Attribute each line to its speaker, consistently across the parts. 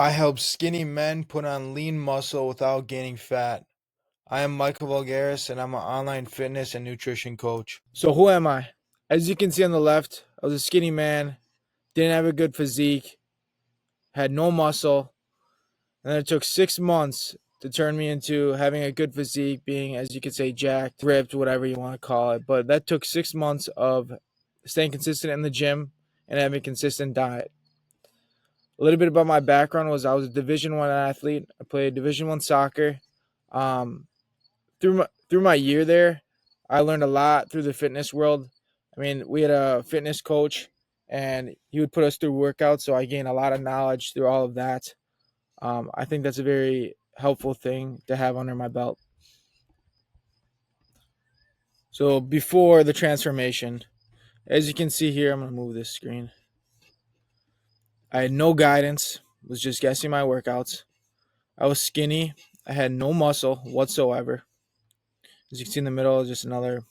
Speaker 1: I help skinny men put on lean muscle without gaining fat. I am Michael Vulgaris and I'm an online fitness and nutrition coach. So, who am I? As you can see on the left, I was a skinny man, didn't have a good physique, had no muscle, and then it took 6 months to turn me into having a good physique, being, as you could say, jacked, ripped, whatever you want to call it. But that took 6 months of staying consistent in the gym and having a consistent diet. A little bit about my background was I was a Division I athlete. I played Division I soccer. Um, through my year there, I learned a lot through the fitness world. I mean, we had a fitness coach, and he would put us through workouts, so I gained a lot of knowledge through all of that. I think that's a very helpful thing to have under my belt. So before the transformation, as you can see here, I'm going to move this screen. I had no guidance, was just guessing my workouts. I was skinny. I had no muscle whatsoever. As you can see in the middle, just another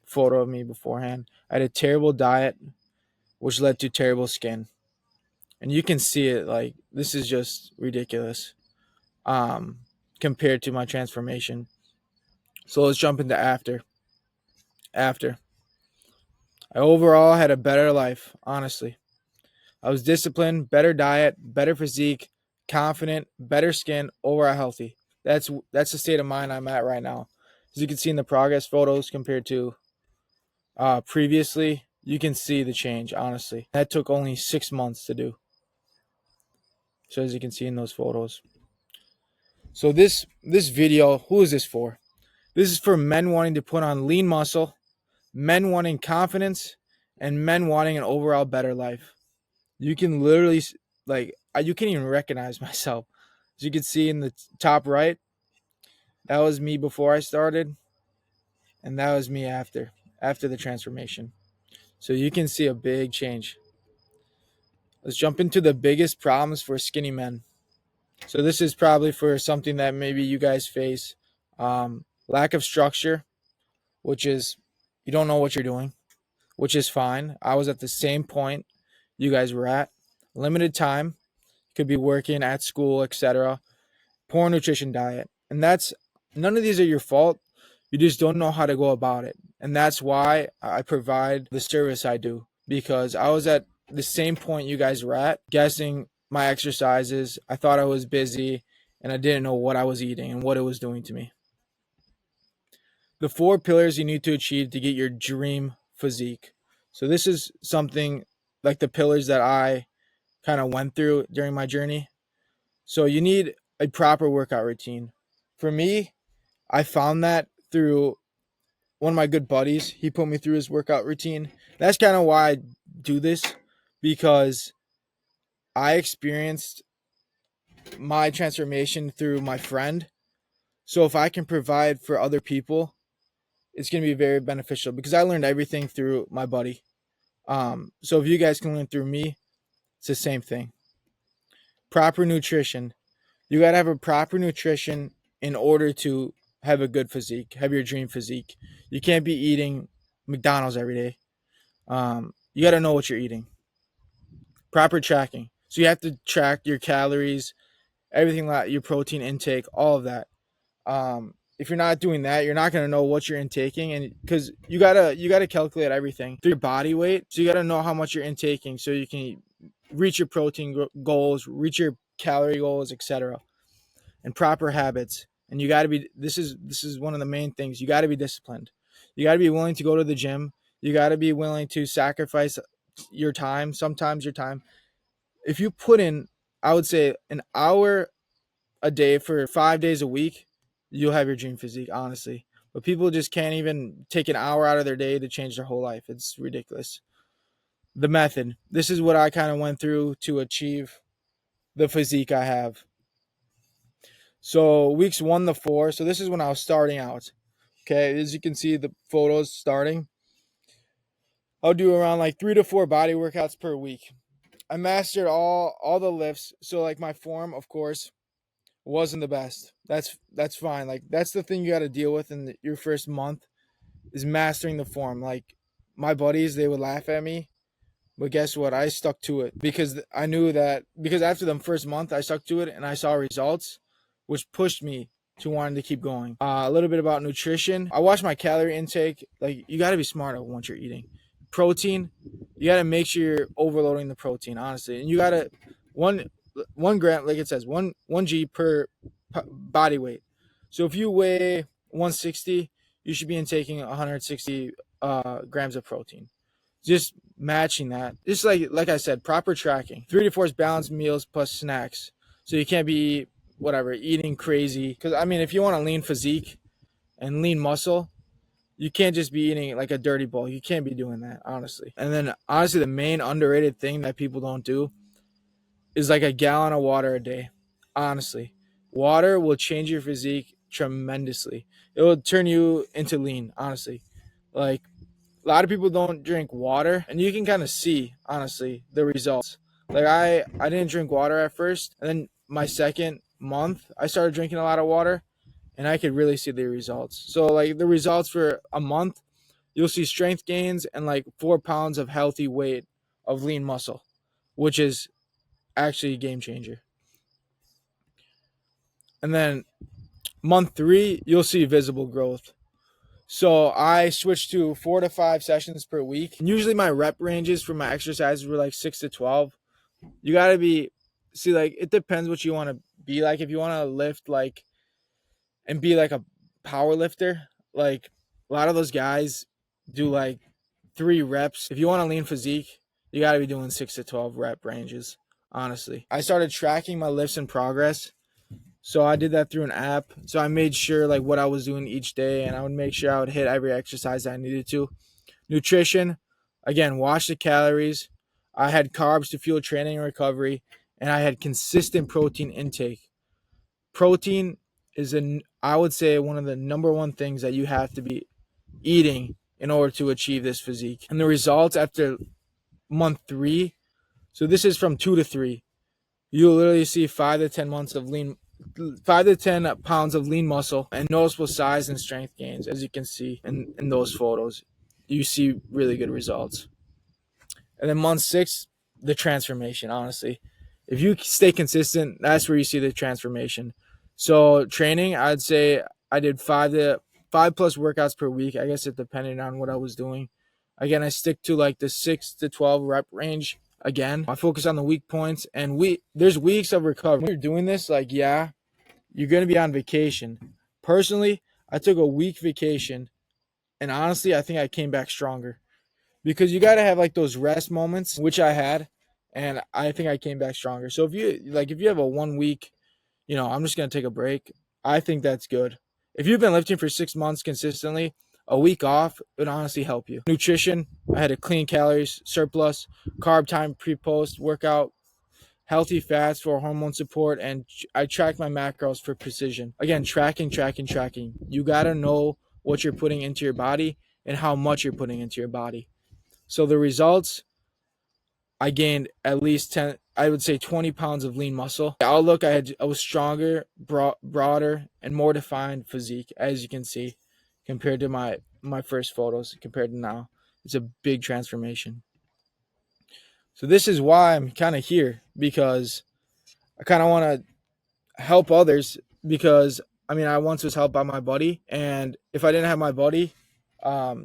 Speaker 1: photo of me beforehand. I had a terrible diet, which led to terrible skin. And you can see it, like, this is just ridiculous compared to my transformation. So let's jump into after. I overall had a better life, honestly. I was disciplined, better diet, better physique, confident, better skin, overall healthy. That's the state of mind I'm at right now. As you can see in the progress photos compared to previously, you can see the change, honestly. That took only 6 months to do. So as you can see in those photos. So this video, who is this for? This is for men wanting to put on lean muscle, men wanting confidence, and men wanting an overall better life. You can literally, like, you can't even recognize myself. As you can see in the top right, that was me before I started, and that was me after the transformation. So you can see a big change. Let's jump into the biggest problems for skinny men. So this is probably for something that maybe you guys face. Lack of structure, which is you don't know what you're doing, which is fine. I was at the same point you guys were at. Limited time, could be working at school, etc. Poor nutrition diet. And that's none of these are your fault. You just don't know how to go about it. And that's why I provide the service I do, because I was at the same point you guys were at, guessing my exercises. I thought I was busy and I didn't know what I was eating and what it was doing to me. The 4 pillars you need to achieve to get your dream physique. So this is something like the pillars that I kind of went through during my journey. So you need a proper workout routine. For me, I found that through one of my good buddies. He put me through his workout routine. That's kind of why I do this, because I experienced my transformation through my friend. So if I can provide for other people, it's going to be very beneficial, because I learned everything through my buddy. So if you guys can learn through me, it's the same thing. Proper nutrition. You got to have a proper nutrition in order to have a good physique, have your dream physique. You can't be eating McDonald's every day. You got to know what you're eating. Proper tracking. So you have to track your calories, everything like your protein intake, all of that. If you're not doing that, you're not going to know what you're intaking, and because you gotta calculate everything through your body weight. So you got to know how much you're intaking so you can reach your protein goals, reach your calorie goals, etc. And proper habits. And you got to be, this is one of the main things. You got to be disciplined. You got to be willing to go to the gym. You got to be willing to sacrifice your time, sometimes your time. If you put in, I would say, an hour a day for 5 days a week, you'll have your dream physique, honestly. But people just can't even take an hour out of their day to change their whole life. It's ridiculous. The method. This is what I kind of went through to achieve the physique I have. So weeks 1 to 4. So this is when I was starting out. Okay, as you can see the photos starting. I'll do around like 3 to 4 body workouts per week. I mastered all the lifts. So like my form, of course, wasn't the best. That's fine. Like that's the thing you got to deal with in your first month is mastering the form. Like my buddies, they would laugh at me But guess what? I stuck to it because I knew that, because after the first month I stuck to it and I saw results, which pushed me to wanting to keep going. A little bit about nutrition. I watch my calorie intake. Like, you got to be smart about what you're eating. Protein, you got to make sure you're overloading the protein, honestly. And you got to, one gram, like it says, one G per body weight. So if you weigh 160, you should be intaking 160 grams of protein. Just matching that. Just like I said, proper tracking. 3 to 4 is balanced meals plus snacks. So you can't be eating crazy. Because I mean, if you want a lean physique and lean muscle, you can't just be eating like a dirty bowl. You can't be doing that, honestly. And then honestly, the main underrated thing that people don't do is like a gallon of water a day. Honestly, water will change your physique tremendously. It will turn you into lean, honestly. Like, a lot of people don't drink water, and you can kind of see, honestly, the results. Like, I didn't drink water at first, and then my second month I started drinking a lot of water, and I could really see the results. So like, the results for a month, you'll see strength gains and like 4 pounds of healthy weight of lean muscle, which is actually a game changer. And then month 3, you'll see visible growth. So I switched to 4 to 5 sessions per week. And usually my rep ranges for my exercises were like 6 to 12. You got to like, it depends what you want to be like. If you want to lift like and be like a power lifter, like a lot of those guys do like 3 reps. If you want a lean physique, you got to be doing 6 to 12 rep ranges, honestly. I started tracking my lifts in progress. So I did that through an app. So I made sure like what I was doing each day, and I would make sure I would hit every exercise I needed to. Nutrition, again, watch the calories. I had carbs to fuel training and recovery, and I had consistent protein intake. Protein is I would say one of the number one things that you have to be eating in order to achieve this physique. And the results after month 3, so this is from 2 to 3, you'll literally see 5 to 10 months of 5 to 10 pounds of lean muscle and noticeable size and strength gains. As you can see in those photos, you see really good results. And then month 6, the transformation, honestly. If you stay consistent, that's where you see the transformation. So training, I'd say I did 5 plus workouts per week. I guess it depended on what I was doing. Again, I stick to like the 6 to 12 rep range. Again, I focus on the weak points, and there's weeks of recovery. When you're doing this, like, yeah, you're going to be on vacation. Personally, I took a week vacation, and honestly, I think I came back stronger, because you got to have like those rest moments, which I had, and I think I came back stronger. So if you have a 1 week, I'm just going to take a break, I think that's good. If you've been lifting for 6 months consistently, a week off would honestly help you. Nutrition, I had a clean calories surplus, carb time pre-post workout, healthy fats for hormone support, and I track my macros for precision. Again, tracking. You got to know what you're putting into your body and how much you're putting into your body. So the results, I gained at least 10, I would say 20 pounds of lean muscle. The outlook, I was stronger, broader, and more defined physique, as you can see, compared to my first photos, compared to now. It's a big transformation. So this is why I'm kind of here, because I kind of want to help others, because I mean, I once was helped by my buddy, and if I didn't have my buddy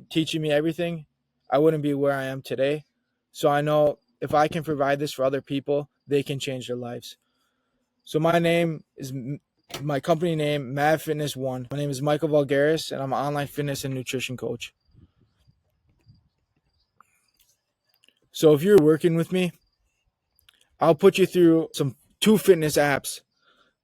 Speaker 1: teaching me everything, I wouldn't be where I am today. So I know if I can provide this for other people, they can change their lives. So my company name, Mad Fitness One. My name is Michael Valgaris, and I'm an online fitness and nutrition coach. So if you're working with me, I'll put you through 2 fitness apps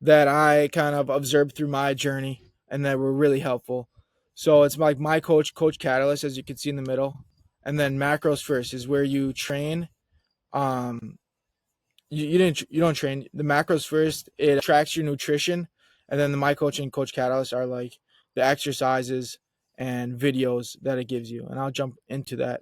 Speaker 1: that I kind of observed through my journey and that were really helpful. So it's like my Coach Catalyst, as you can see in the middle, and then Macros First is where you train. You don't train. The Macros First, it tracks your nutrition, and then the My Coach and Coach Catalyst are like the exercises and videos that it gives you. And I'll jump into that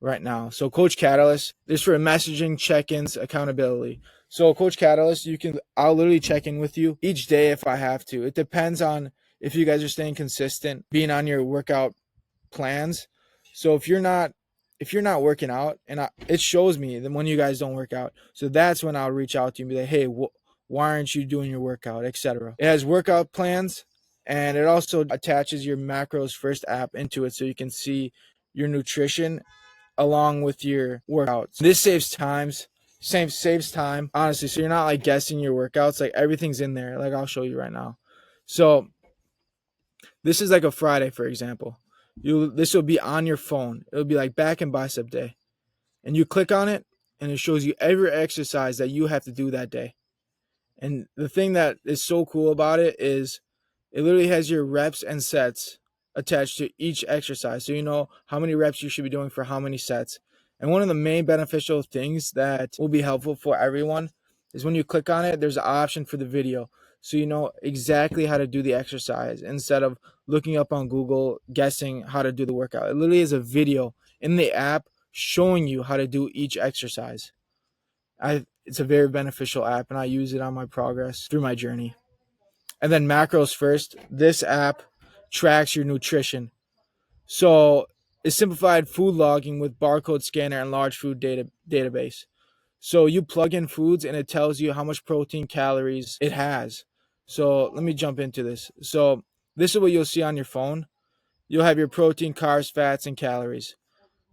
Speaker 1: right now. So Coach Catalyst is for messaging, check-ins, accountability. So Coach Catalyst, I'll literally check in with you each day if I have to. It depends on if you guys are staying consistent, being on your workout plans. So if you're not if you're not working out, and it shows me that when you guys don't work out, so that's when I'll reach out to you and be like, hey, why aren't you doing your workout, etc. It has workout plans, and it also attaches your Macros First app into it, so you can see your nutrition along with your workouts. This saves time, honestly. So you're not like guessing your workouts. Like everything's in there. Like I'll show you right now. So this is like a Friday, for example. This will be on your phone. It'll be like back and bicep day, and you click on it, and it shows you every exercise that you have to do that day. And the thing that is so cool about it is it literally has your reps and sets attached to each exercise. So you know how many reps you should be doing for how many sets. And one of the main beneficial things that will be helpful for everyone is when you click on it, there's an option for the video. So you know exactly how to do the exercise instead of looking up on Google, guessing how to do the workout. It literally is a video in the app showing you how to do each exercise. It's a very beneficial app, and I use it on my progress through my journey. And then Macros First, this app tracks your nutrition. So it's simplified food logging with barcode scanner and large food database. So you plug in foods and it tells you how much protein, calories it has. So let me jump into this. So this is what you'll see on your phone. You'll have your protein, carbs, fats, and calories.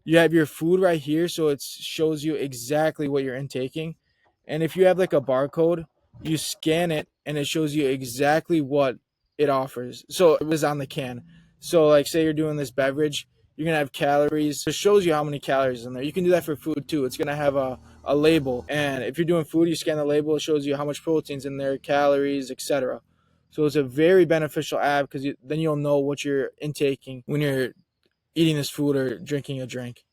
Speaker 1: You have your food right here, so it shows you exactly what you're intaking. And if you have like a barcode, you scan it and it shows you exactly what it offers. So it was on the can. So like say you're doing this beverage, you're gonna have calories. It shows you how many calories in there. You can do that for food too. It's gonna have a label. And if you're doing food, you scan the label, it shows you how much protein's in there, calories, etc. So it's a very beneficial app because then you'll know what you're intaking when you're eating this food or drinking a drink.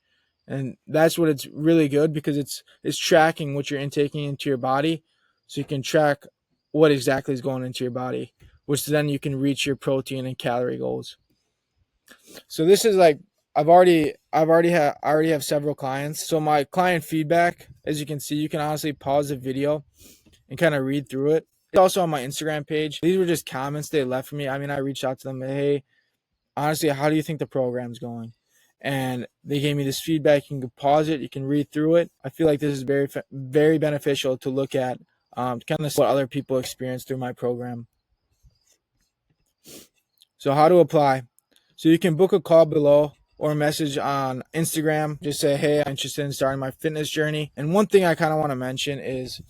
Speaker 1: And that's what it's really good, because it's tracking what you're intaking into your body, so you can track what exactly is going into your body, which then you can reach your protein and calorie goals. So this is like I already have several clients. So my client feedback, as you can see, you can honestly pause the video and kind of read through it. It's also on my Instagram page. These were just comments they left for me. I mean, I reached out to them, hey, honestly, how do you think the program's going? And they gave me this feedback. You can pause it, you can read through it. I feel like this is very, very beneficial to look at, kind of what other people experience through my program. So how to apply. So you can book a call below or a message on Instagram. Just say, hey, I'm interested in starting my fitness journey. And one thing I kind of want to mention is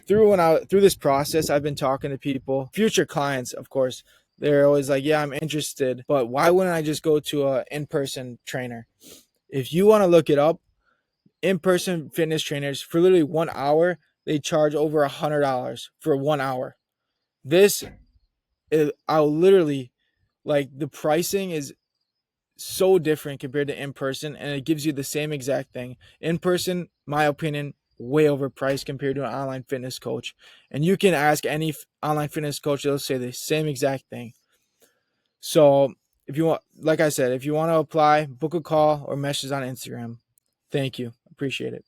Speaker 1: through this process, I've been talking to people, future clients, of course. They're always like, yeah, I'm interested, but why wouldn't I just go to an in-person trainer? If you want to look it up, in-person fitness trainers, for literally 1 hour, they charge over $100 for 1 hour. I'll literally, like, the pricing is so different compared to in-person, and it gives you the same exact thing. In-person, my opinion, way overpriced compared to an online fitness coach. And you can ask any online fitness coach, they'll say the same exact thing. So if you want, like I said, if you want to apply, book a call or message on Instagram. Thank you. Appreciate it.